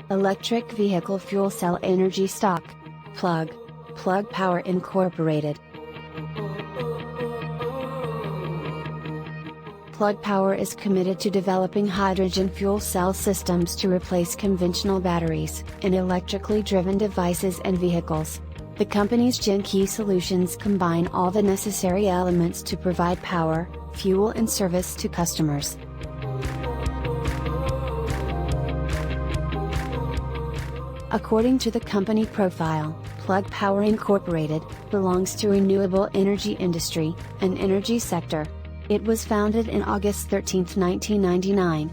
Electric Vehicle Fuel Cell Energy Stock. Plug Power Incorporated. Plug Power is committed to developing hydrogen fuel cell systems to replace conventional batteries in electrically driven devices and vehicles. The company's GenKey solutions combine all the necessary elements to provide power, fuel and service to customers. According to the company profile, Plug Power Incorporated belongs to renewable energy industry, an energy sector. It was founded in August 13, 1999.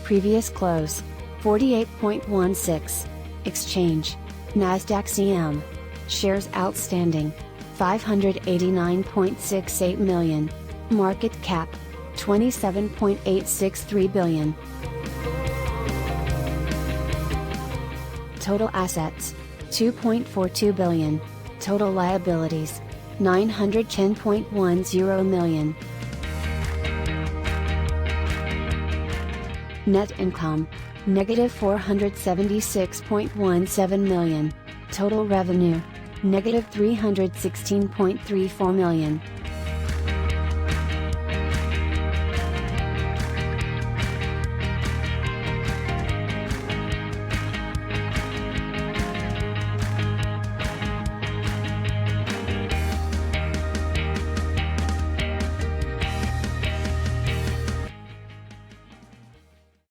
Previous close: 48.16. Exchange: Nasdaq CM. Shares outstanding: 589.68 million. Market cap: 27.863 billion. Total assets: 2.42 billion. Total liabilities: 910.10 million. Net income: negative 476.17 million. Total revenue: negative 316.34 million.